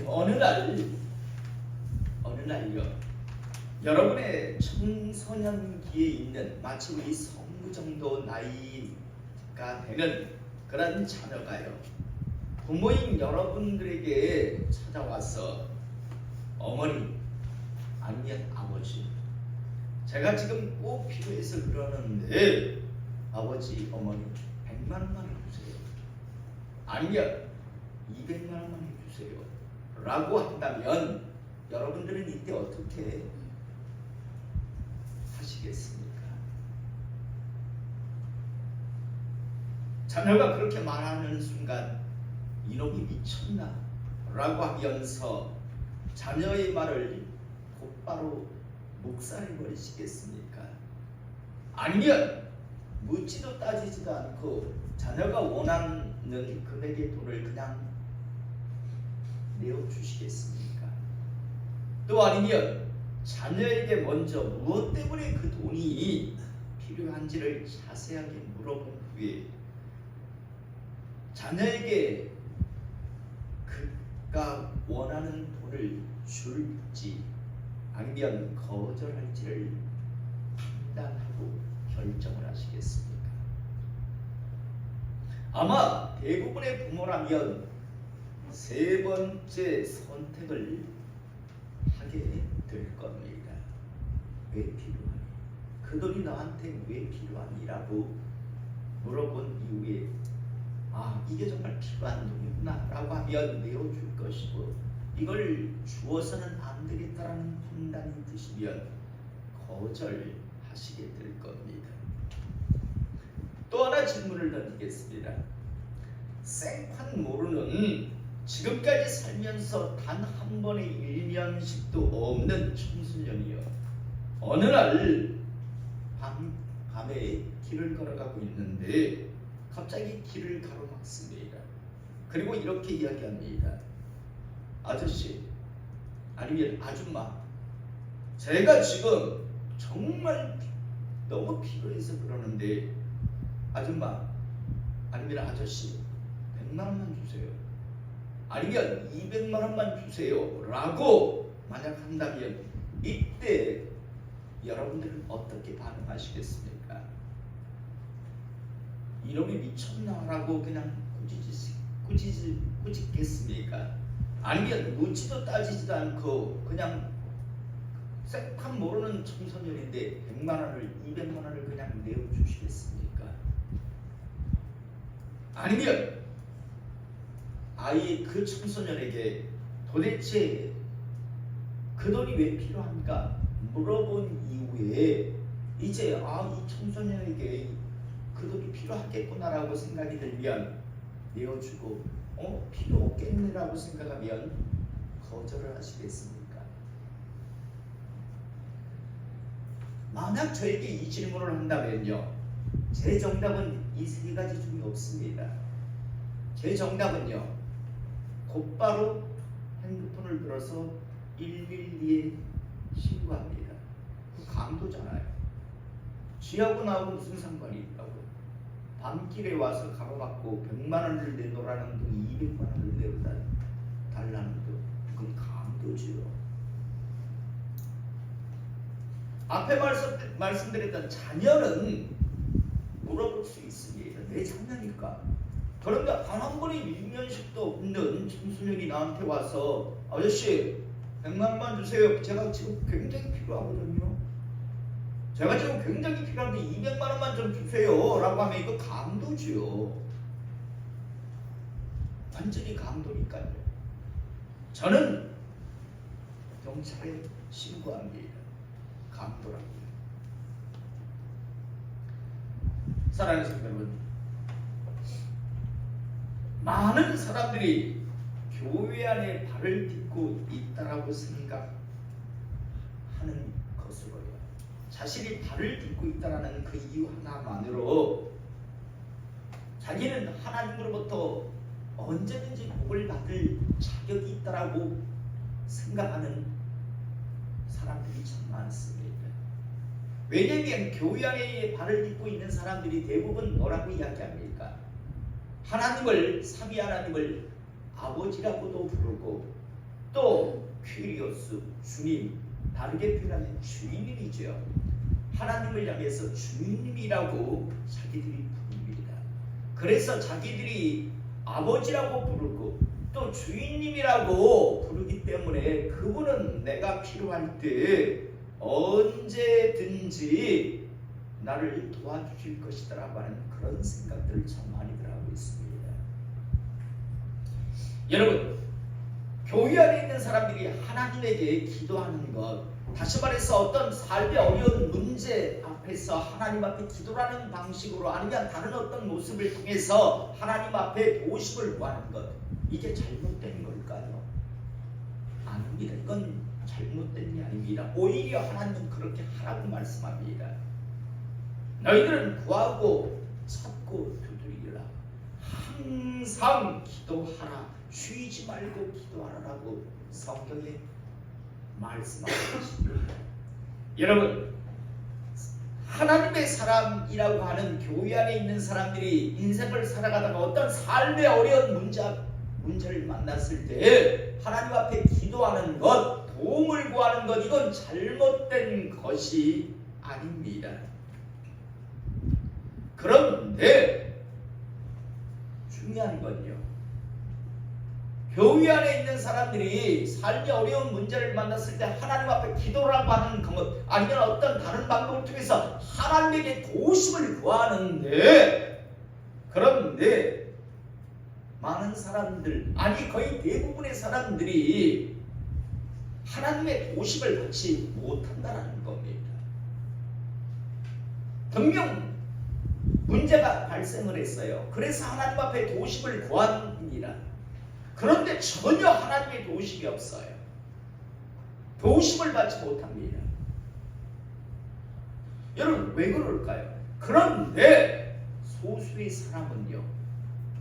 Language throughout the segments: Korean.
어느 날요. 여러분의 청소년기에 있는 마치 우리 성부 정도 나이가 되는 그런 자녀가요. 부모인 여러분들에게 찾아와서 어머니 아니면 아버지, 제가 지금 꼭 필요해서 그러는데 아버지 어머니 100만 원만 해주세요. 아니면 200만 원만 해주세요 라고 한다면 여러분들은 이때 어떻게 하시겠습니까? 자녀가 그렇게 말하는 순간 이놈이 미쳤나? 라고 하면서 자녀의 말을 곧바로 묵살해버리시겠습니까? 아니면 묻지도 따지지도 않고 자녀가 원하는 금액의 돈을 그냥 내어주시겠습니까? 또 아니면 자녀에게 먼저 무엇 때문에 그 돈이 필요한지를 자세하게 물어본 후에 자녀에게 그가 원하는 돈을 줄지 아니면 거절할지를 판단하고 결정을 하시겠습니까? 아마 대부분의 부모라면 세 번째 선택을 하게 될 겁니다. 왜 필요하니? 그 돈이 나한테 왜 필요하니라고 물어본 이후에 이게 정말 필요한 돈이구나 라고 하면 내어줄 것이고, 이걸 주어서는 안 되겠다라는 판단이 드시면 거절하시게 될 겁니다. 또 하나 질문을 던지겠습니다. 생판 모르는 지금까지 살면서 단 한 번의 일면식도 없는 청소년이요, 어느 날 밤에 길을 걸어가고 있는데 갑자기 길을 가로막습니다. 그리고 이렇게 이야기합니다. 아저씨 아니면 아줌마, 제가 지금 정말 너무 필요해서 그러는데 아줌마 아니면 아저씨 100만 원만 주세요. 아니면 200만 원만 주세요 라고 만약 한다면 이때 여러분들은 어떻게 반응하시겠습니까? 이놈이 미쳤나라고 그냥 꾸짖겠습니까? 아니면 묻지도 따지지도 않고 그냥 생판 모르는 청소년인데 100만 원을 200만 원을 그냥 내어주시겠습니까? 아니면 아예 그 청소년에게 도대체 그 돈이 왜 필요한가 물어본 이후에 이제 이 청소년에게 그 돈이 필요하겠구나라고 생각이 들면 내어주고 필요 없겠네라고 생각하면 거절을 하시겠습니까? 만약 저에게 이 질문을 한다면요, 제 정답은 이 세 가지 중에 없습니다. 제 정답은요, 곧바로 핸드폰을 들어서 112에 신고합니다. 강도잖아요. 쥐하고 나하고 무슨 상관이 있다고. 밤길에 와서 가로막고 100만 원을 내놓으라는 분 200만 원을 내달라는 분, 그건 강도지요. 앞에 말씀드렸던 자녀는 물어볼 수 있습니다. 내 자녀니까. 그런데 단 한 번의 일면식도 없는 청소년이 나한테 와서 아저씨 100만 원만 주세요. 제가 지금 굉장히 필요하거든요. 제가 지금 굉장히 필요한데 200만 원만 좀 주세요 라고 하면 이거 강도지요. 완전히 강도니까요. 저는 경찰에 신고합니다. 강도랍니다. 사랑하는 성도 여러분, 많은 사람들이 교회 안에 발을 딛고 있다라고 생각하는 것으로요, 자신이 발을 딛고 있다라는 그 이유 하나만으로 자기는 하나님으로부터 언제든지 복을 받을 자격이 있다라고 생각하는 사람들이 참 많습니다. 왜냐하면 교회 안에 발을 딛고 있는 사람들이 대부분 뭐라고 이야기합니까? 하나님을, 삼위 하나님을 아버지라고도 부르고 또 퀴리오스, 주님, 다르게 표현하면 주인님이죠. 하나님을 향해서 주인님이라고 자기들이 부릅니다. 그래서 자기들이 아버지라고 부르고 또 주인님이라고 부르기 때문에 그분은 내가 필요할 때 언제든지 나를 도와주실 것이다라고 하는 그런 생각들을 참 많이들 하고 있습니다. 여러분, 교회 안에 있는 사람들이 하나님에게 기도하는 것, 다시 말해서 어떤 삶의 어려운 문제 앞에서 하나님 앞에 기도하는 방식으로 아니면 다른 어떤 모습을 통해서 하나님 앞에 도우심을 구하는 것, 이게 잘못된 걸까요? 아닙니다. 이건 잘못된 게 아닙니다. 오히려 하나님은 그렇게 하라고 말씀합니다. 너희들은 구하고 찾고 두드리라. 항상 기도하라. 쉬지 말고 기도하라고 성경에 말씀하고 있습니다. 여러분, 하나님의 사람이라고 하는 교회 안에 있는 사람들이 인생을 살아가다가 어떤 삶의 어려운 문제를 만났을 때 하나님 앞에 기도하는 것, 도움을 구하는 것, 이건 잘못된 것이 아닙니다. 그런데 중요한 건요, 교회 안에 있는 사람들이 삶의 어려운 문제를 만났을 때 하나님 앞에 기도라고 하는 것, 아니면 어떤 다른 방법을 통해서 하나님에게 도우심을 구하는데, 그런데 많은 사람들, 아니 거의 대부분의 사람들이 하나님의 도우심을 받지 못한다는 겁니다. 분명 문제가 발생을 했어요. 그래서 하나님 앞에 도우심을 구합니다. 그런데 전혀 하나님의 도우심이 없어요. 도우심을 받지 못합니다. 여러분, 왜 그럴까요? 그런데 소수의 사람은요,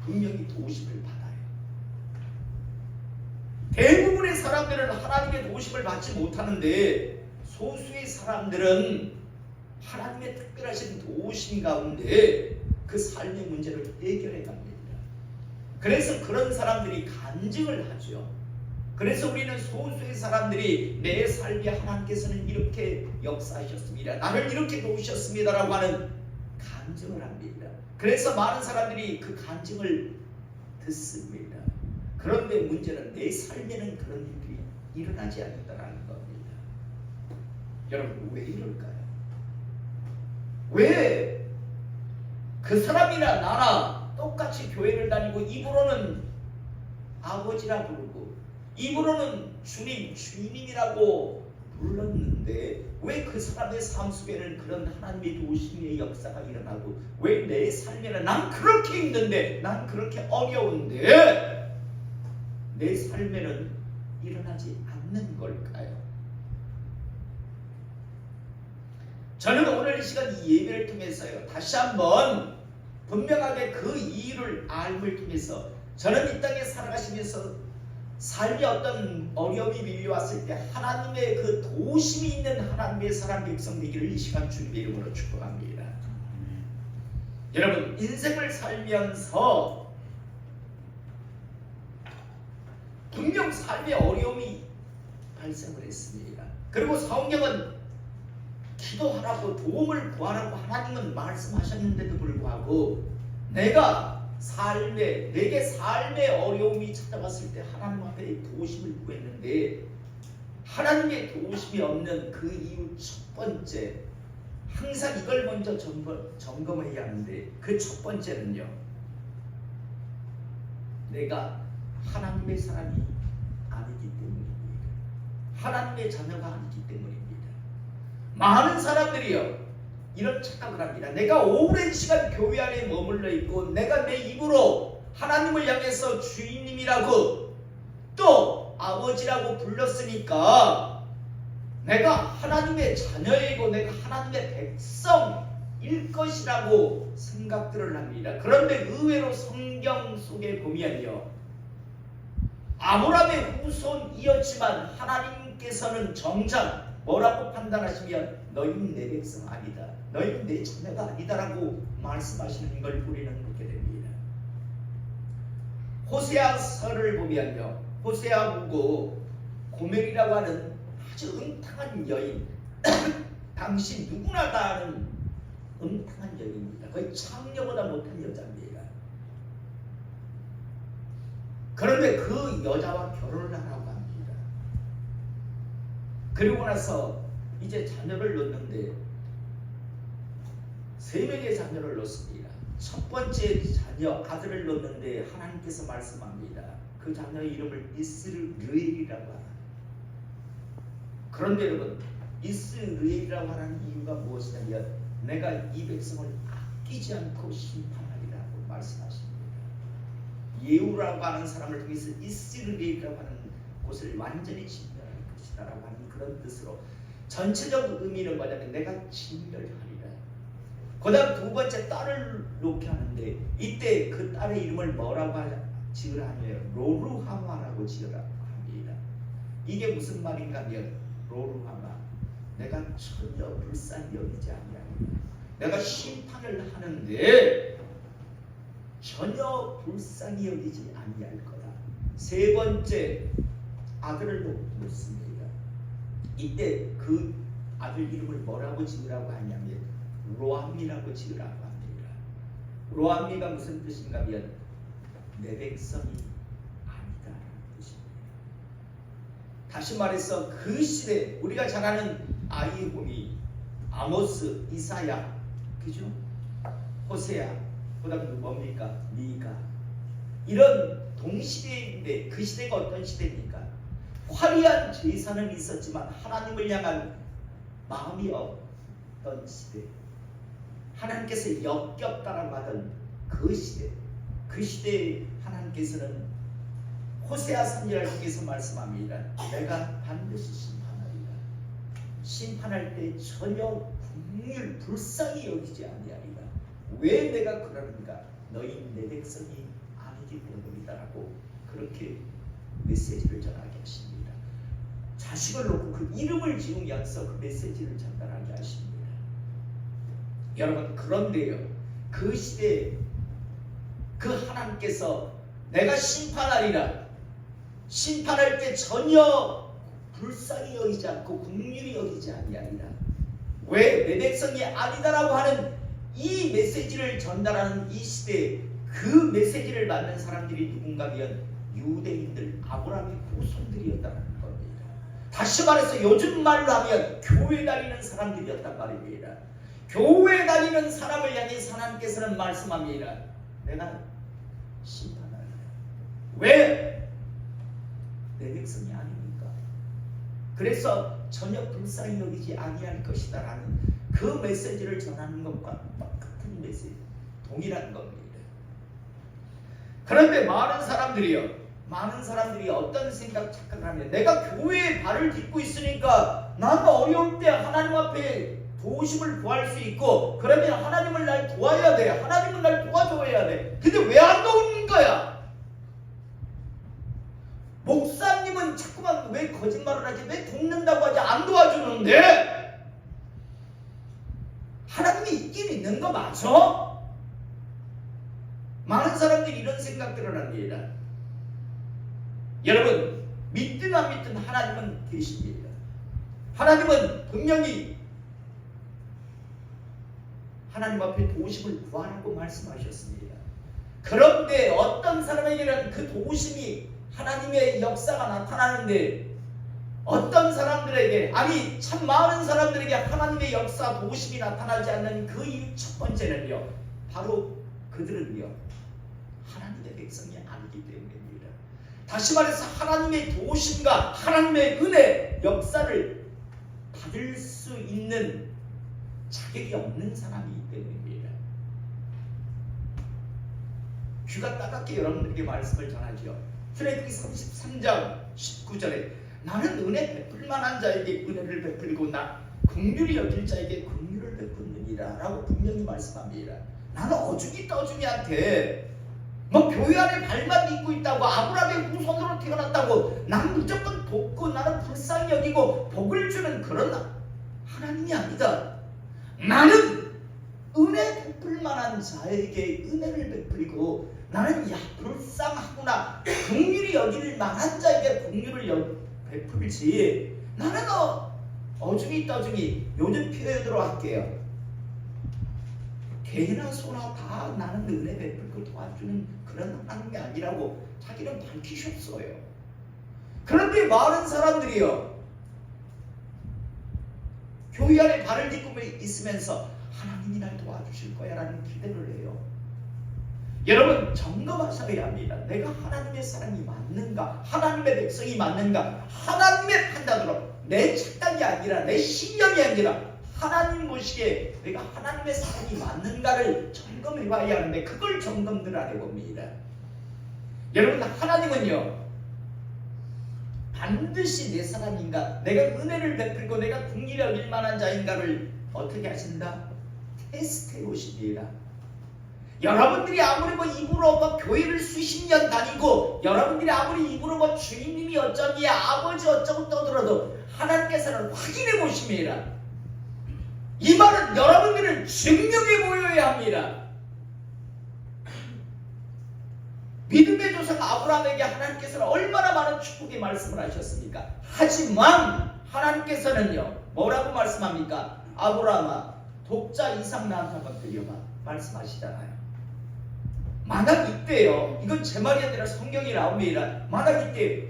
분명히 도우심을 받아요. 대부분의 사람들은 하나님의 도우심을 받지 못하는데, 소수의 사람들은 하나님의 특별하신 도우심 가운데 그 삶의 문제를 해결해 갑니다. 그래서 그런 사람들이 간증을 하죠. 그래서 우리는 소수의 사람들이 내 삶에 하나님께서는 이렇게 역사하셨습니다, 나를 이렇게 도우셨습니다라고 하는 간증을 합니다. 그래서 많은 사람들이 그 간증을 듣습니다. 그런데 문제는 내 삶에는 그런 일들이 일어나지 않는다는 겁니다. 여러분, 왜 이럴까요? 왜 그 사람이나 나나 똑같이 교회를 다니고 입으로는 아버지라 부르고 입으로는 주님, 주님이라고 불렀는데 왜 그 사람의 삶 속에는 그런 하나님의 도우심의 역사가 일어나고 왜 내 삶에는 난 그렇게 힘든데, 난 그렇게 어려운데 내 삶에는 일어나지 않는 걸까요? 저는 오늘 이 시간 이 예배를 통해서요, 다시 한번 분명하게 그 이유를 알음을 통해서 저는 이 땅에 살아가시면서 삶에 어떤 어려움이 밀려왔을 때 하나님의 그 도우심이 있는 하나님의 사람 백성 되기를 이 시간 주님의 이름으로 축복합니다. 여러분, 인생을 살면서 분명 삶의 어려움이 발생을 했습니다. 그리고 성경은 기도하라고 도움을 구하라고 하나님은 말씀하셨는데도 불구하고 내게 삶의 어려움이 찾아왔을 때 하나님 앞에 도우심을 구했는데 하나님의 도우심이 없는 그 이유 첫 번째, 항상 이걸 먼저 점검해야 하는데 그 첫 번째는요, 내가 하나님의 사람이 아니기 때문입니다. 하나님의 자녀가 아니기 때문입니다. 많은 사람들이요, 이런 착각을 합니다. 내가 오랜 시간 교회 안에 머물러 있고 내가 내 입으로 하나님을 향해서 주인님이라고 또 아버지라고 불렀으니까 내가 하나님의 자녀이고 내가 하나님의 백성일 것이라고 생각들을 합니다. 그런데 의외로 성경 속에 보면요, 아브라함의 후손이었지만 하나님께서는 정작 뭐라고 판단하시면 너희는 내 백성 아니다, 너희는 내 자녀가 아니다라고 말씀하시는 걸 우리는 보게 됩니다. 호세아서를 보면요, 호세아 보고 고멜이라고 하는 아주 음탕한 여인 당신 누구나 다 아는 음탕한 여인입니다. 거의 창녀보다 못한 여자입니다. 그런데 그 여자와 결혼을 하라고 합니다. 그리고 나서 이제 자녀를 낳는데 3명의 자녀를 낳습니다. 첫 번째 자녀 아들을 낳는데 하나님께서 말씀합니다. 그 자녀의 이름을 이스르엘이라고 하라. 그런데 여러분, 이스르엘이라고 하는 이유가 무엇이냐면 내가 이 백성을 아끼지 않고 심판하리라고 말씀하십니다. 예후라고 하는 사람을 통해서 이스라엘이라고 하는 곳을 완전히 진멸할 것이다라고 하는 그런 뜻으로 전체적 의미는 뭐냐면 내가 진멸하리라. 그 다음 두 번째 딸을 놓게 하는데 이때 그 딸의 이름을 뭐라고 지으라 하면 로루하마라고 지으라 합니다. 이게 무슨 말인가 하면 로루하마, 내가 전혀 불쌍히 여기지 아니하리라. 내가 심판을 하는데 전혀 불쌍히 여기지 아니할 거다. 세 번째 아들을 놓습니다. 이때 그 아들 이름을 뭐라고 지으라고 하냐면 로암미라고 지으라고 합니다. 로암미가 무슨 뜻인가 하면 내 백성이 아니다라는 뜻입니다. 다시 말해서 그 시대 우리가 잘 아는 아이홈이, 아모스, 이사야, 그죠? 호세아, 그 다음에 뭡니까? 미가. 이런 동시대인데 그 시대가 어떤 시대입니까? 화려한 제사는 있었지만 하나님을 향한 마음이 없던 시대, 하나님께서 역겹다라고 하던 그 시대, 그 시대에 하나님께서는 호세아 선지자를 통해서 말씀합니다. 내가 반드시 심판하리라. 심판할 때 전혀 국률 불쌍히 여기지 아니하리라. 왜 내가 그러는가? 너희 내 백성이 아니기 때문이다라고 그렇게 메시지를 전하게 하십니다. 자식을 놓고 그 이름을 지으면서 그 메시지를 전달하게 하십니다. 여러분, 그런데요, 그 시대에 그 하나님께서 내가 심판하리라, 심판할 때 전혀 불쌍히 여기지 않고 긍휼히 여기지 아니하리라. 왜? 내 백성이 아니다라고 하는 이 메시지를 전달하는 이 시대에 그 메시지를 받는 사람들이 누군가 하면 유대인들, 아브라함의 후손들이었다는 겁니다. 다시 말해서 요즘 말로 하면 교회 다니는 사람들이었단 말입니다. 교회 다니는 사람을 향해 하나님께서는 말씀합니다. 내가 심판하리라. 왜? 내 백성이 아닙니까? 그래서 전혀 불쌍히 여기지 아니할 것이다 라는 그 메시지를 전하는 것과 똑같은 메시지, 동일한 겁니다. 그런데 많은 사람들이 어떤 생각 착각을 하면 내가 교회에 발을 딛고 있으니까 나는 어려울 때 하나님 앞에 도우심을 구할 수 있고 그러면 하나님을 날 도와야 돼. 하나님은 날 도와줘야 돼. 근데 왜 안 도우는 거야? 목사님은 자꾸만 왜 거짓말을 하지? 왜 돕는다고 하지? 안 도와주는데? 하나님이 있긴 있는 거 맞죠? 많은 사람들이 이런 생각들을 합니다. 여러분, 믿든 안 믿든 하나님은 계십니다. 하나님은 분명히 하나님 앞에 도우심을 구하라고 말씀하셨습니다. 그런데 어떤 사람에게는 그 도우심이 하나님의 역사가 나타나는데 어떤 사람들에게, 아니 참 많은 사람들에게 하나님의 역사, 도우심이 나타나지 않는 그 이유 첫 번째는요, 바로 그들은요 하나님의 백성이 아니기 때문입니다. 다시 말해서 하나님의 도우심과 하나님의 은혜, 역사를 받을 수 있는 자격이 없는 사람이기 때문입니다. 귀가 따갑게 여러분들에게 말씀을 전하죠. 출애굽기 33장 19절에 나는 은혜 베풀 만한 자에게 은혜를 베풀고 긍휼히 여길 자에게 긍휼을 베푸느니라 라고 분명히 말씀합니다. 나는 어중이 떠중이한테 뭐 교회 안에 발만 믿고 있다고, 아브라함의 후손으로 태어났다고 난 무조건 돕고 나는 불쌍히 여기고 복을 주는 그런 하나님이 아니다. 나는 은혜 베풀 만한 자에게 은혜를 베풀고 나는 불쌍하구나, 긍휼히 여길 만한 자에게 긍휼을 베풀지. 나는 어중이 떠중이 요즘 표현으로 할게요. 개나 소나 다 나는 은혜 베풀고 도와주는 그런 하나님이 아니라고 자기는 밝히셨어요. 그런데 많은 사람들이요, 교회 안에 발을 딛고 있으면서 하나님이 날 도와주실 거야 라는 기대를 해요. 여러분, 점검하셔야 합니다. 내가 하나님의 사람이 맞는가, 하나님의 백성이 맞는가. 하나님의 판단으로, 내 착각이 아니라, 내 신념이 아니라 하나님 보시기에 내가 하나님의 사람이 맞는가를 점검해 봐야 하는데, 그걸 점검들 안 해봅니다. 여러분, 하나님은요 반드시 내 사람인가, 내가 은혜를 베풀고 내가 긍휼히 여길 만한 자인가를 어떻게 하신다? 테스트해 보십니다. 여러분들이 아무리 입으로 교회를 수십 년 다니고, 여러분들이 아무리 입으로 주님님이 어쩌니 아버지 어쩌고 떠들어도 하나님께서는 확인해 보십니다. 이 말은 여러분들을 증명해 보여야 합니다. 믿음의 조상 아브라함에게 하나님께서는 얼마나 많은 축복의 말씀을 하셨습니까? 하지만 하나님께서는요 뭐라고 말씀합니까? 아브라함아, 독자 이삭 나한테 한번 드려봐 말씀하시잖아요. 만약 이때요, 이건 제 말이 아니라 성경이 나옵니다. 만약 이때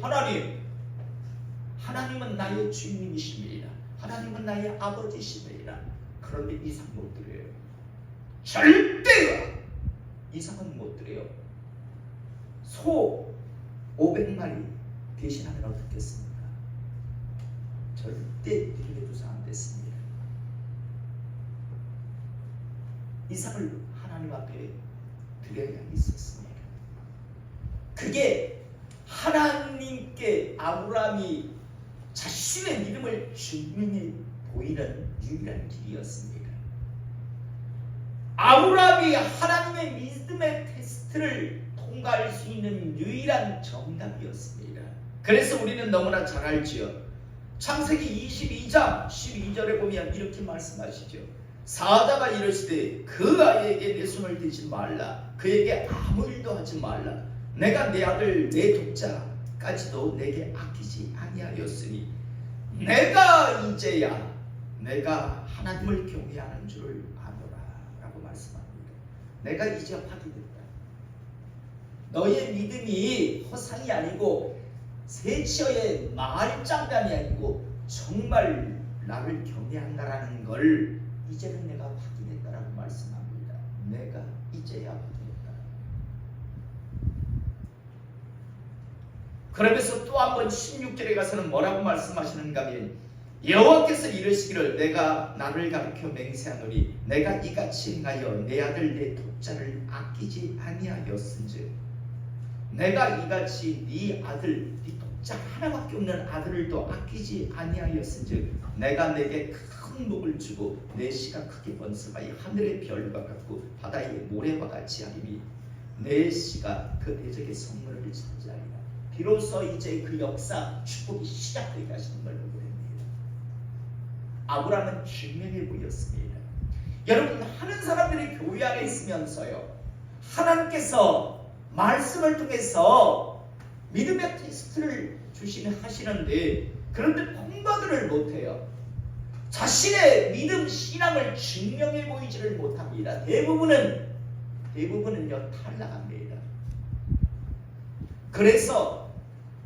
하나님은 나의 주님이십니다. 하나님은 나의 아버지십니다. 그런데 이삭 못 드려요. 절대요. 이삭은 못 드려요. 소 500마리 대신하면 어떻겠습니까? 절대 드려줘서 안 됐습니다. 이삭을 하나님 앞에 드려야 있었습니다. 그게 하나님께 아브라함이 자신의 믿음을 증명해 보이는 유일한 길이었습니다. 아브라함이 하나님의 믿음의 테스트를 통과할 수 있는 유일한 정답이었습니다. 그래서 우리는 너무나 잘 알지요. 창세기 22장 12절에 보면 이렇게 말씀하시죠. 사자가 이르시되 그 아이에게 내 손을 대지 말라. 그에게 아무 일도 하지 말라. 내가 내 아들 내 독자까지도 내게 아끼지 아니하였으니 내가 이제야 내가 하나님을 경외하는 줄을 아노라 라고 말씀합니다. 내가 이제 확인했다. 너의 믿음이 허상이 아니고 세치어의 말장난이 아니고 정말 나를 경외한다라는 걸 이제는 내가 확인했다라고 말씀합니다. 내가 이제야 확인했다. 그러면서 또 한 번 16절에 가서는 뭐라고 말씀하시는가 하면 여호와께서 이르시기를 내가 나를 가리켜 맹세하노니 내가 이같이 행하여 내 아들 내 독자를 아끼지 아니하였은즉 내가 이같이 네 아들 네 독자 하나밖에 없는 아들을 또 아끼지 아니하였은즉 내가 내게 큰 복을 주고 내 씨가 크게 번성하여 하늘의 별과 같고 바다의 모래와 같이 하리니 내 씨가 그 대적의 성문을 차지하리라. 비로소 이제 그 역사 축복이 시작되게 하시는 걸 보입니다. 아브라함은 증명해 보였습니다. 여러분, 하는 사람들이 교회 안에 있으면서요 하나님께서 말씀을 통해서 믿음의 테스트를 하시는데 그런데 통과들을 못해요. 자신의 믿음 신앙을 증명해 보이지를 못합니다. 대부분은요 탈락합니다. 그래서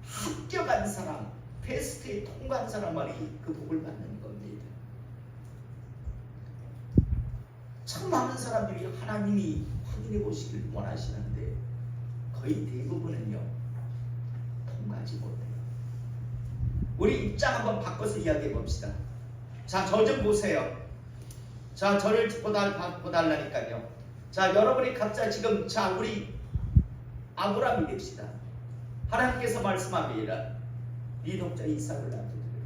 합격한 사람, 테스트에 통과한 사람만이 그 복을 받는 겁니다. 참 많은 사람들이 하나님이 확인해 보시길 원하시는데 거의 대부분은요 통과하지 못해요. 우리 입장 한번 바꿔서 이야기해 봅시다. 자, 저 좀 보세요. 자, 저를 보달라니까요. 자, 여러분이 각자 지금 우리 아브라함이 됩시다. 하나님께서 말씀합니다. 네 독자 이삭을 나한테 드려.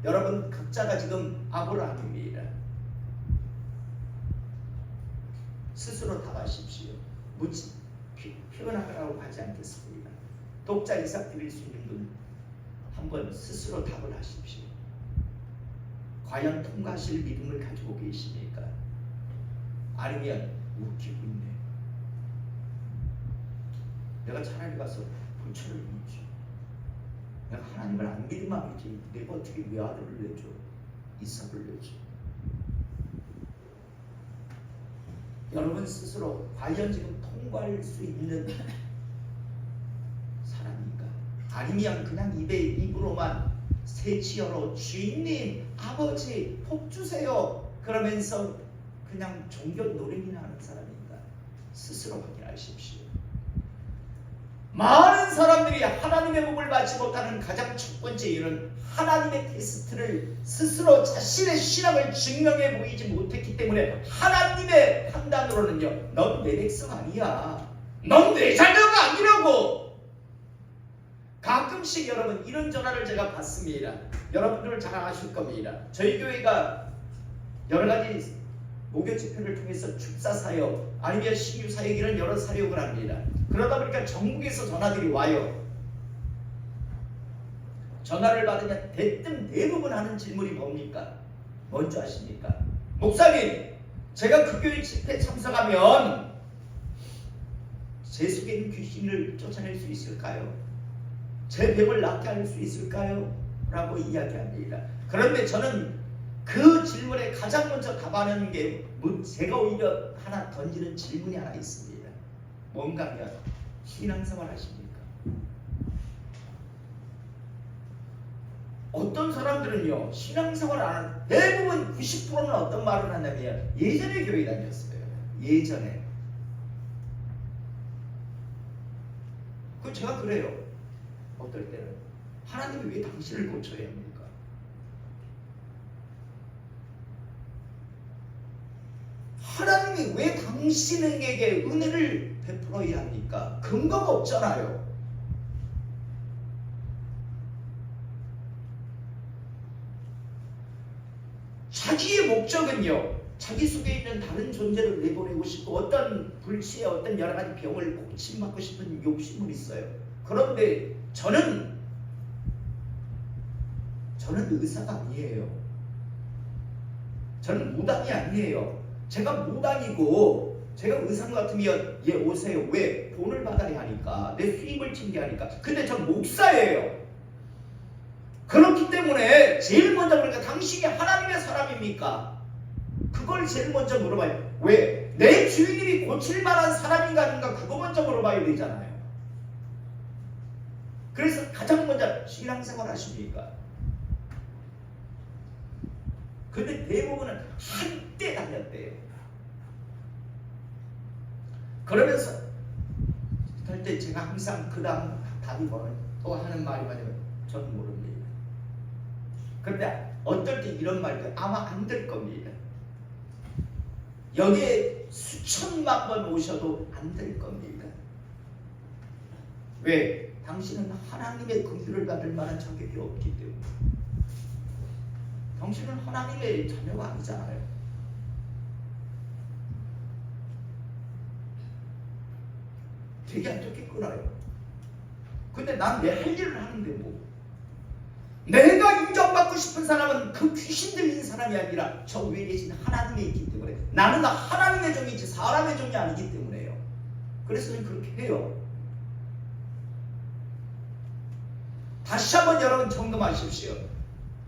여러분 각자가 지금 아브라함입니다. 스스로 답하십시오. 묻지 표현하라고 하지 않겠습니다. 독자 이삭 드릴 수 있는 분 한번 스스로 답을 하십시오. 과연 통과하실 믿음을 가지고 계십니까? 아니면 웃기고 있네. 내가 차라리 가서 부처를 믿죠. 내가 하나님 하나님을 안 믿으면 말이지 내가 어떻게 외아들을 내줘, 이삭을 내줘. 여러분 스스로 과연 지금 통과할 수 있는 사람인가? 아니면 그냥 입으로만 새치어로 주인님, 아버지 복 주세요 그러면서 그냥 종교 노름이나 하는 사람인가? 스스로 확인하십시오. 많은 사람들이 하나님의 복을 받지 못하는 가장 첫 번째 이유는 하나님의 테스트를 스스로 자신의 신앙을 증명해 보이지 못했기 때문에 하나님의 판단으로는요, 넌 내 백성 아니야, 넌 내 자녀가 아니라고. 가끔씩 여러분 이런 전화를 제가 받습니다. 여러분들 잘 아실 겁니다. 저희 교회가 여러 가지 목요 집회를 통해서 축사 사역 아니면 신유 사역 이런 여러 사역을 합니다. 그러다 보니까 전국에서 전화들이 와요. 전화를 받으면 대부분 하는 질문이 뭡니까? 뭔지 아십니까? 목사님, 제가 그 교회 집회 참석하면 제 속에 있는 귀신을 쫓아낼 수 있을까요? 제 병을 낫게 할 수 있을까요? 라고 이야기합니다. 그런데 저는 그 질문에 가장 먼저 답하는 게 제가 오히려 하나 던지는 질문이 하나 있습니다. 뭔가 하면 신앙생활 하십니까? 어떤 사람들은요 신앙생활 안 하는, 대부분 90%는 어떤 말을 하냐면 예전에 교회 다녔어요. 예전에. 그 제가 그래요. 어떨 때는 하나님이 왜 당신을 고쳐야 합니까? 하나님이 왜 당신에게 은혜를 베풀어야 합니까? 근거가 없잖아요. 자기의 목적은요, 자기 속에 있는 다른 존재를 내보내고 싶고 어떤 불치에 어떤 여러 가지 병을 고침받고 싶은 욕심은 있어요. 그런데 저는 의사가 아니에요. 저는 무당이 아니에요. 제가 무당이고 제가 의상 같으면 얘 오세요. 왜? 돈을 받아야 하니까. 내 수입을 챙겨야 하니까. 근데 전 목사예요. 그렇기 때문에 제일 먼저 그러니까 당신이 하나님의 사람입니까? 그걸 제일 먼저 물어봐요. 왜? 내 주인님이 고칠 만한 사람인가 아닌가 그거 먼저 물어봐야 되잖아요. 그래서 가장 먼저 신앙생활 하십니까? 근데 대부분은 한때 다녔대요. 그러면서 할 때 제가 항상 그 다음 답이 뭐예요? 또 하는 말이 뭐냐면 저는 모릅니다. 그런데 어떨 때 이런 말도 아마 안 될 겁니다. 여기에 수천만 번 오셔도 안 될 겁니다. 왜? 당신은 하나님의 긍휼을 받을 만한 자격이 없기 때문에. 당신은 하나님의 자녀가 아니잖아요. 되게 안 좋게 끊어요. 근데 난 내 할 일을 하는데 뭐. 내가 인정받고 싶은 사람은 그 귀신 들린 사람이 아니라 저 위에 계신 하나님이 있기 때문에. 나는 하나님의 종이지 사람의 종이 아니기 때문에요. 그래서 저는 그렇게 해요. 다시 한번 여러분 점검하십시오.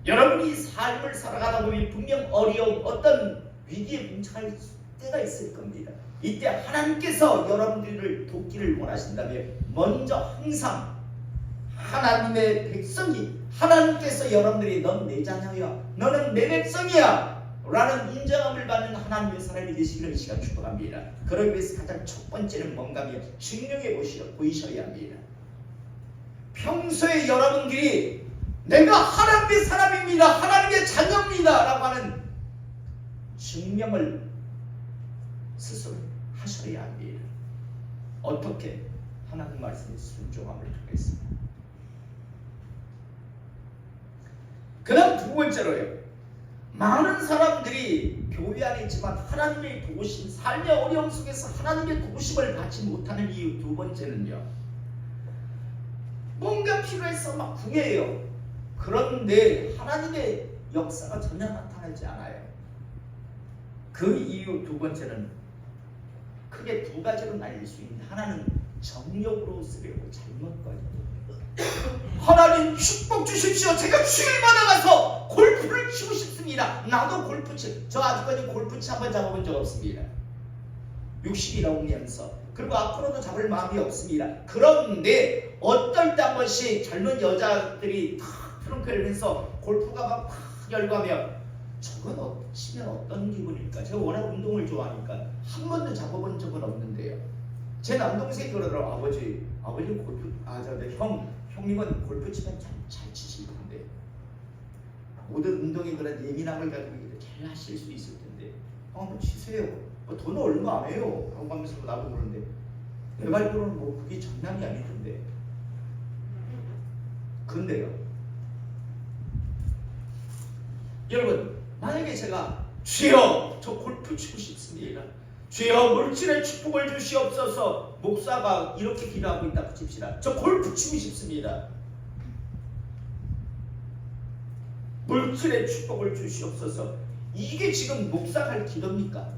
여러분이 삶을 살아가다 보면 분명 어려움, 어떤 위기에 봉착할 때가 있을 겁니다. 이때 하나님께서 여러분들을 돕기를 원하신다면 먼저 항상 하나님의 백성이, 하나님께서 여러분들이 넌 내 자녀야, 너는 내 백성이야 라는 인정함을 받는 하나님의 사람이 되시기를 이 시간 축복합니다. 그러기 위해서 가장 첫 번째는 뭔가 하면 증명해 보이셔야 합니다. 평소에 여러분들이 내가 하나님의 사람입니다, 하나님의 자녀입니다 라고 하는 증명을 스스로 하셔야 합니다. 어떻게? 하나님 말씀에 순종함을 통해서. 그 다음 두 번째로요, 많은 사람들이 교회 안에 있지만 하나님의 도우심, 삶의 어려움 속에서 하나님의 도우심을 받지 못하는 이유 두 번째는요, 뭔가 필요해서 막 구해요. 그런데 하나님의 역사가 전혀 나타나지 않아요. 그 이유 두 번째는 크게 두 가지로 나뉠 수 있는데, 하나는 정욕으로 쓰려고 잘못 가지고, 하나님 축복 주십시오. 제가 주일마다 가서 골프를 치고 싶습니다. 나도 저 아직까지 골프치 한번 잡아본 적 없습니다. 60이 넘으면서. 그리고 앞으로도 잡을 마음이 없습니다. 그런데 어떨 때 한 번씩 젊은 여자들이 탁 트렁크를 해서 골프가 막 열광하면 저건 치면 어떤 기분일까? 제가 워낙 운동을 좋아하니까 한 번도 잡아본 적은 없는데요. 제 남동생이 그러더라고. 아버지 골프 형님은 골프 치면 잘 치실 텐데 모든 운동에 그런 예민함을 가지고 잘 하실 수 있을 텐데 한번 치세요. 돈 얼마 안 해요. 하고 하면서 나도 그러는데 내가 알기로는 뭐 그게 장난이 아니던데. 근데요, 여러분, 만약에 제가 주여 저 골프 치고 싶습니다. 주여 물질의 축복을 주시옵소서. 목사가 이렇게 기도하고 있다고 칩시다. 저 골프 치고 싶습니다. 물질의 축복을 주시옵소서. 이게 지금 목사가 할 기도입니까?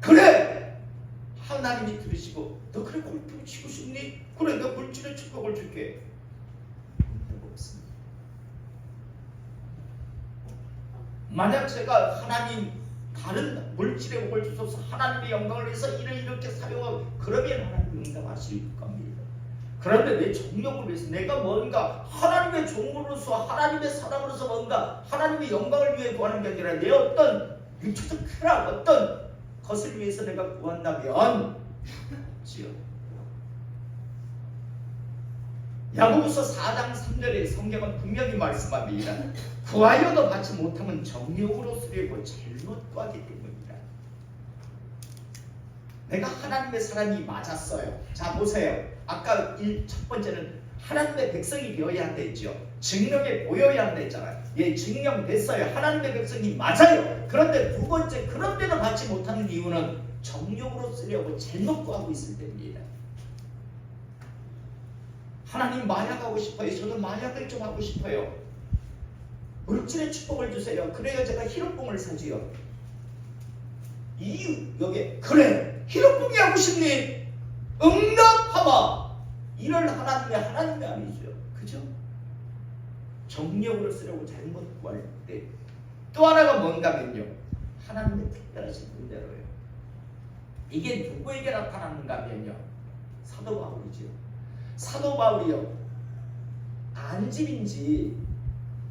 그래! 하나님이 들으시고 너 그래 골프 치고 싶니? 그래 내가 물질의 축복을 줄게. 없습니다. 만약 제가 하나님 다른 물질의 복을 주셔서 하나님의 영광을 위해서 이를 이렇게 사용하고 그러면 하나님 응답하실 겁니다. 그런데 내 정력을 위해서 내가 뭔가 하나님의 종으로서 하나님의 사람으로서 뭔가 하나님의 영광을 위해 구하는 게 아니라 내 어떤 육체적 쾌락 어떤 것을 위해서 내가 구한다면 지요. 야고보서 4장 3절에 성경은 분명히 말씀합니다. 구하여도 받지 못하면 정욕으로 쓰려고 잘못 구하기 때문이다. 내가 하나님의 사람이 맞았어요. 자 보세요. 아까 첫 번째는 하나님의 백성이 되어야 한다 했죠. 증명해 보여야 한다 했잖아요. 예, 증명됐어요. 하나님의 백성이 맞아요. 그런데 두 번째 그런데도 받지 못하는 이유는 정욕으로 쓰려고 잘못 구하고 있을 때입니다. 하나님 마약하고 싶어요. 저도 마약을 좀 하고 싶어요. 물질의 축복을 주세요. 그래야 제가 희롱봉을 사지요. 여기 그래 희롱봉이 하고 싶니? 응답하마. 이런 하나님이 아니죠. 그죠? 정력으로 쓰려고 잘못 구할 때 또 하나가 뭔가면요. 하나님의 특별하신 은혜로요. 이게 누구에게 나타나는가 하면요. 사도 바울이죠. 사도 바울이요. 안질인지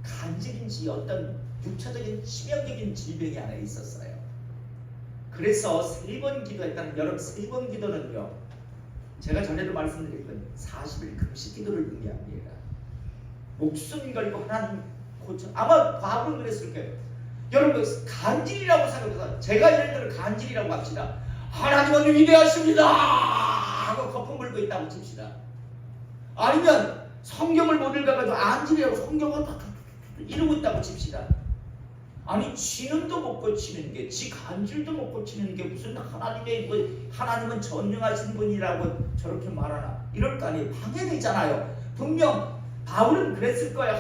간질인지 어떤 육체적인 치명적인 질병이 하나 있었어요. 그래서 3번 기도했다는 여러분 3번 기도는요. 제가 전에도 말씀드렸던 40일 금식 기도를 의미합니다. 목숨 걸고 하나님 고쳐. 아마 바울은 그랬을 거예요. 여러분 간질이라고 생각해서 제가 예를 들어 간질이라고 합시다. 하나님은 위대하십니다 하고 거품 불고 있다고 칩시다. 아니면 성경을 못 읽어가지고 안질이라고 성경을 이러고 있다고 칩시다. 아니 지는도 못 고치는 게 지 간질도 못 고치는 게 무슨 하나님은 전능하신 분이라고 저렇게 말하나 이럴 거 아니에요. 방해되잖아요. 분명 바울은 그랬을 거예요.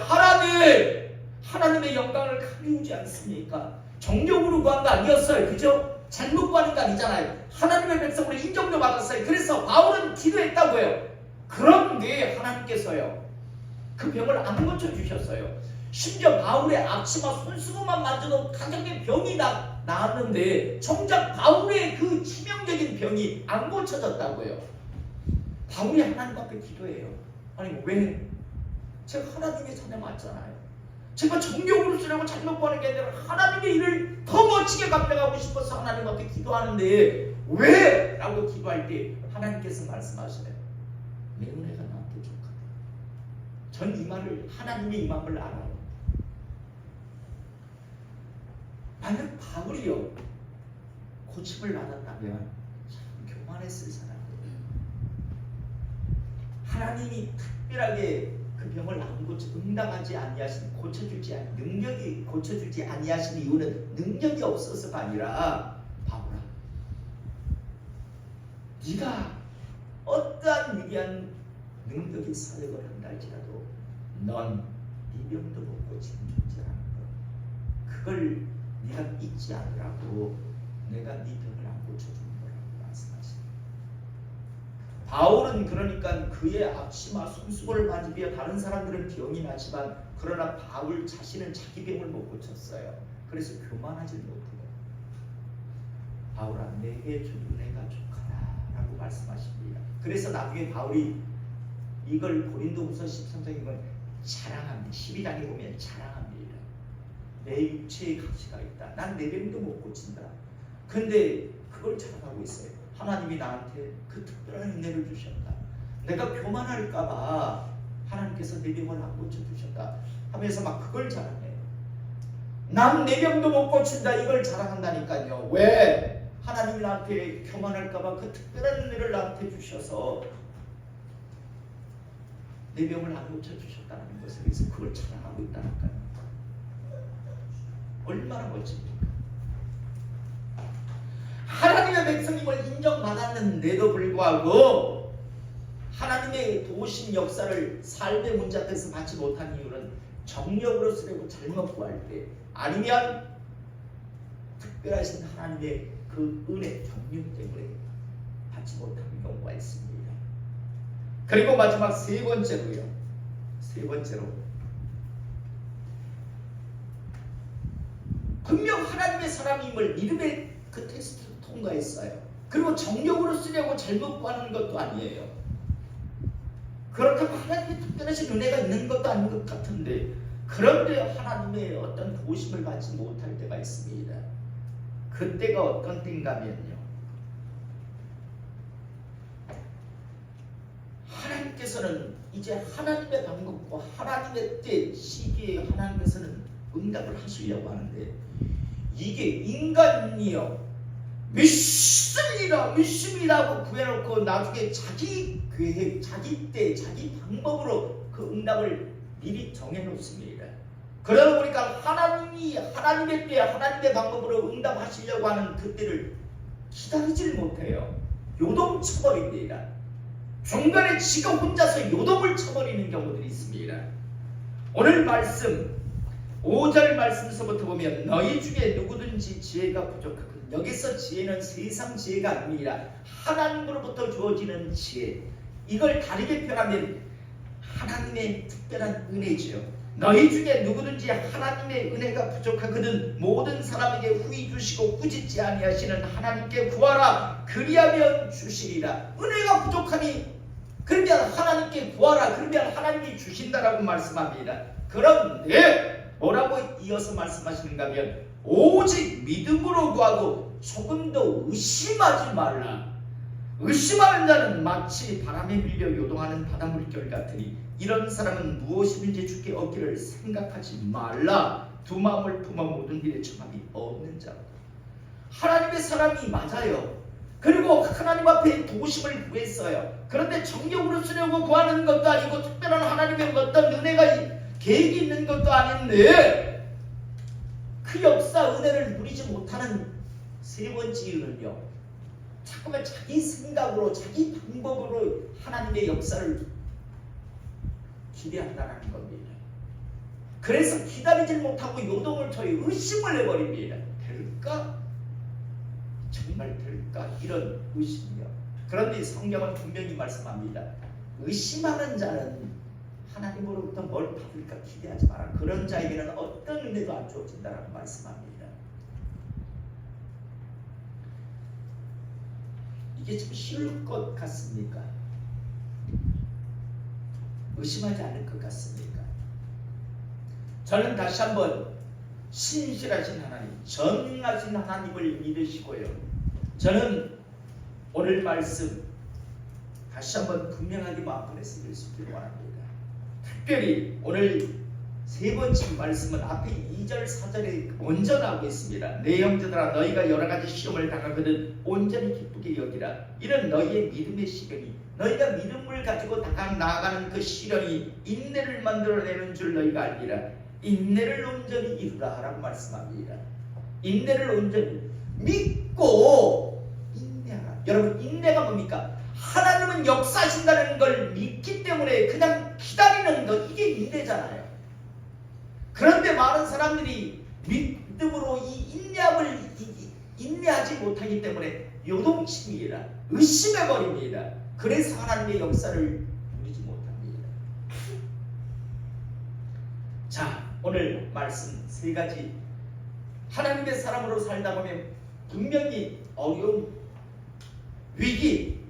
하나님의 영광을 가리우지 않습니까? 정욕으로 구한 거 아니었어요. 그죠? 잘못 구하는 거 아니잖아요. 하나님의 백성으로 인정도 받았어요. 그래서 바울은 기도했다고요. 그런데 하나님께서요 그 병을 안 고쳐주셨어요. 심지어 바울의 앞치마 손수건만 만져도 가격의 병이 나았는데 정작 바울의 그 치명적인 병이 안 고쳐졌다고요. 바울이 하나님 앞에 기도해요. 아니 왜? 제가 하나님의 자녀 맞잖아요. 제가 정욕으로 쓰려고 잘못 구하는 게 아니라 하나님의 일을 더 멋지게 감당하고 싶어서 하나님 앞에 기도하는데 왜? 라고 기도할 때 하나님께서 말씀하시네요. 내 은혜가 나한테 족하다. 전 이 말을 하나님의 이 마음을 알아요. 만약 바울이요 고침을 받았다면 참 교만했을 사람이에요. 하나님이 특별하게 그 병을 안 고쳐 응답하지 아니하신 능력이 고쳐주지 아니하신 이유는 능력이 없어서가 아니라 바울아 네가 어떠한 위대한 능력이 사역을 한다 할지라도 넌 네 병도 못 고치는 존재라는 것 그걸 네가 잊지 않으라고 내가 네 병을 안 고쳐주는 거라고 말씀하십니다. 바울은 그러니까 그의 앞치마 손수건을 만지며 다른 사람들은 병이 나지만 그러나 바울 자신은 자기 병을 못 고쳤어요. 그래서 교만하지 못해요. 바울아 내게 준 은혜가 족하다 라고 말씀하십니다. 그래서 나중에 바울이 이걸 고린도후서 13장에 자랑합니다. 12장에 보면 자랑합니다. 내 육체의 가치가 있다. 난 내 병도 못 고친다. 근데 그걸 자랑하고 있어요. 하나님이 나한테 그 특별한 은혜를 주셨다. 내가 교만할까봐 하나님께서 내 병을 안 고쳐주셨다 하면서 막 그걸 자랑해요. 난 내 병도 못 고친다 이걸 자랑한다니까요. 왜? 하나님이 나한테 교만할까봐 그 특별한 은혜를 나한테 주셔서 내 병을 안 고쳐주셨다는 것에 대해서 그걸 자랑하고 있다니까요. 얼마나 멋집니까? 하나님의 백성임을 인정받았는데도 불구하고 하나님의 도우신 역사를 삶의 문제 앞에서 받지 못한 이유는 정력으로 쓰려고 잘못 구할 때 아니면 특별하신 하나님의 그 은혜 경륜 때문에 받지 못하는 경우가 있습니다. 그리고 마지막 세 번째로 분명 하나님의 사람임을 믿음의 그 테스트를 통과했어요. 그리고 정력으로 쓰려고 잘못 구하는 것도 아니에요. 그렇다고 하나님의 특별하신 은혜가 있는 것도 아닌 것 같은데 그런데 하나님의 어떤 도우심을 받지 못할 때가 있습니다. 그때가 어떤 때인가면요, 하나님께서는 이제 하나님의 방법과 하나님의 때 시기에 하나님께서는 응답을 하시려고 하는데 이게 인간이요 믿습니다 하고 구해놓고 나중에 자기 계획, 자기 때, 자기 방법으로 그 응답을 미리 정해놓습니다. 그러다 보니까 하나님이 하나님의 때, 하나님의 방법으로 응답하시려고 하는 그때를 기다리질 못해요. 요동 쳐버립니다. 중간에 지가 혼자서 요동을 쳐버리는 경우들이 있습니다. 오늘 말씀 5절 말씀서부터 보면 너희 중에 누구든지 지혜가 부족하거든. 여기서 지혜는 세상 지혜가 아닙니다. 하나님으로부터 주어지는 지혜. 이걸 다르게 표현하면 하나님의 특별한 은혜죠. 너희 중에 누구든지 하나님의 은혜가 부족하거든 모든 사람에게 후히 주시고 꾸짖지 아니하시는 하나님께 구하라 그리하면 주시리라. 은혜가 부족하니 그러면 하나님께 구하라 그러면 하나님이 주신다라고 말씀합니다. 그런데 뭐라고 이어서 말씀하시는가 하면 오직 믿음으로 구하고 조금도 의심하지 말라. 의심하는 자는 마치 바람에 밀려 요동하는 바닷물결 같으니 이런 사람은 무엇이든지 주께 얻기를 생각하지 말라. 두 마음을 품어 모든 일에 청함이 없는 자다. 하나님의 사람이 맞아요. 그리고 하나님 앞에 도우심을 구했어요. 그런데 정력으로 쓰려고 구하는 것도 아니고 특별한 하나님의 어떤 은혜가 계획이 있는 것도 아닌데 그 역사 은혜를 누리지 못하는 세 번째 이유는요, 자꾸만 자기 생각으로 자기 방법으로 하나님의 역사를 기대한다는 겁니다. 그래서 기다리질 못하고 요동을 터여 의심을 해버립니다. 될까? 정말 될까? 이런 의심이요. 그런데 성경은 분명히 말씀합니다. 의심하는 자는 하나님으로부터 뭘 받을까 기대하지 마라. 그런 자에게는 어떤 은혜도 안 주어진다라고 말씀합니다. 이게 좀 쉬울 것 같습니까? 의심하지 않을 것 같습니까? 저는 다시 한번 신실하신 하나님, 전능하신 하나님을 믿으시고요. 저는 오늘 말씀 다시 한번 분명하게 마음에서 읽으시길 원합니다. 특별히 오늘 세 번째 말씀은 앞에 2절 4절에 먼저 나오고 있습니다. 내 형제들아 너희가 여러가지 시험을 당하거든 온전히 기쁘게 여기라. 이는 너희의 믿음의 시련이 너희가 믿음을 가지고 나아가는 그 시련이 인내를 만들어내는 줄 너희가 알리라. 인내를 온전히 이루라 라고 말씀합니다. 인내를 온전히 믿고 인내하라. 여러분 인내가 뭡니까? 하나님은 역사하신다는 걸 믿기 때문에 그냥 기다리는 것, 이게 인내잖아요. 그런데 많은 사람들이 믿음으로 이 인내하지 못하기 때문에 요동칩니다. 의심해버립니다. 그래서 하나님의 역사를 누리지 못합니다. 자, 오늘 말씀 세 가지. 하나님의 사람으로 살다 보면 분명히 어려움, 위기,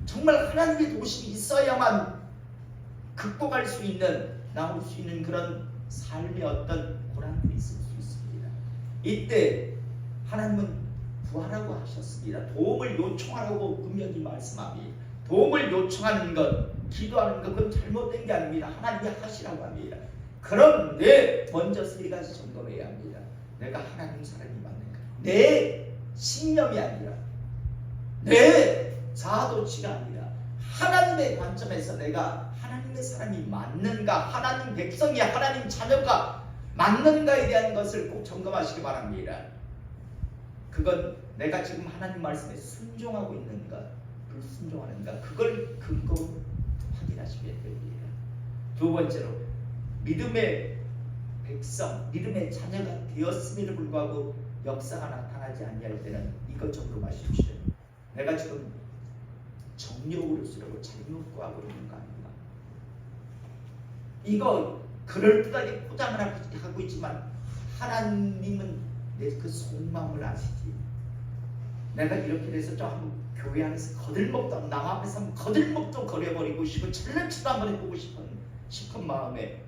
정말 하나님의 도심이 있어야만 극복할 수 있는, 나올 수 있는 그런 삶의 어떤 고난들이 있을 수 있습니다. 이때 하나님은 구하라고 하셨습니다. 도움을 요청하라고 분명히 말씀합니다. 도움을 요청하는 것, 기도하는 것, 그건 잘못된 게 아닙니다. 하나님이 하시라고 합니다. 그런데 먼저 세 가지 정도로 해야 합니다. 내가 하나님 사람이 맞는가? 내 신념이 아니라, 내 자아도취가 아니라 하나님의 관점에서 내가 하나님의 사람이 맞는가, 하나님 백성이, 하나님 자녀가 맞는가에 대한 것을 꼭 점검하시기 바랍니다. 그건 내가 지금 하나님 말씀에 순종하고 있는가, 불순종하는가, 그걸 근거로 확인하시면 됩니다. 두 번째로, 믿음의 백성, 믿음의 자녀가 되었음에도 불구하고 역사가 나타나지 아니할 때는 이것 점검하십시오. 내가 지금 정욕으로 쓰려고 잘못 구하고 있는 거 아닌가? 이거 그럴듯하게 포장을 하고 있지만 하나님은 내 그 속마음을 아시지. 내가 이렇게 돼서 좀 한번 교회 안에서 거들먹도, 남 앞에서 한번 거들먹도 거려버리고 싶은, 챌린지도 한번 해보고 싶은 마음에,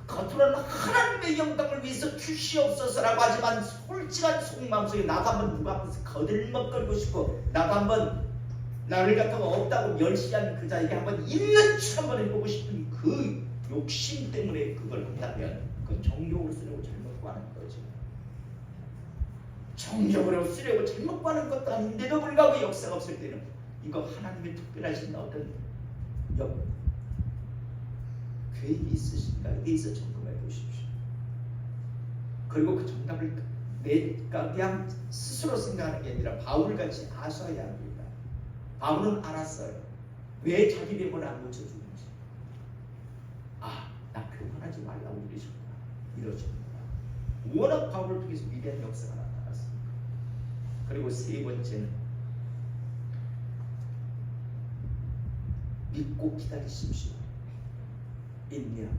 겉으로는 하나님의 영광을 위해서 주시옵소서라고 하지만 솔직한 속마음 속에 나도 한번 누가 앞에서 거들먹거리고 싶고, 나도 한번 나를 갖다가 없다고 멸시하는 그 자에게 한번 있는 척 한번 해보고 싶은 그 욕심 때문에 그걸 한다면 그건 정욕으로 쓰려고 잘못 구하는 거죠. 정욕으로 쓰려고 잘못 구하는 것도 아닌데도 불구하고 역사가 없을 때는 이거 하나님의 특별하신 어떤 계획이 있으신가에 대해서 점검해 보십시오. 그리고 그 정답을 내가 그냥 스스로 생각하는 게 아니라 바울같이 아셔야 합니다. 바울은 알았어요. 왜 자기 배분을 안 고쳐주는지. 나 교만하지 말라고 이러셨구나. 워낙 바울을 통해서 위대한 역사가 나타났습니다. 그리고 세 번째는 믿고 기다리십시오. 인내하고.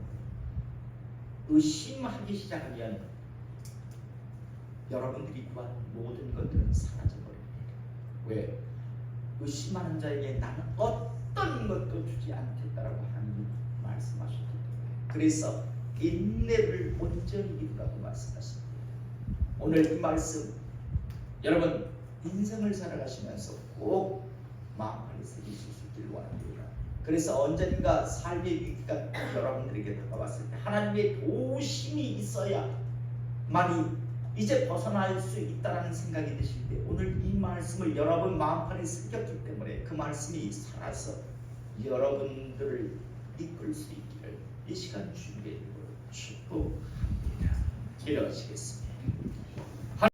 의심하기 시작하면 여러분들이 구한 모든 것들은 사라져버립니다. 왜? 의심하는 자에게 나는 어떤 것도 주지 않겠다라고 하나님이 말씀하셨기 때문에. 그래서 인내를 온전히 이루라고 말씀하십니다. 오늘 이 말씀 여러분 인생을 살아가시면서 꼭 마음 안에 새기실 수 있기를 원합니다. 그래서 언젠가 삶의 위기가 여러분들에게 다가왔을 때 하나님의 도심이 있어야만이 이제 벗어날 수 있다는 생각이 드실 때 오늘 이 말씀을 여러분 마음판에 새겼기 때문에 그 말씀이 살아서 여러분들을 이끌 수 있기를 이 시간 준비해 주고 축복합니다. 기도하시겠습니다.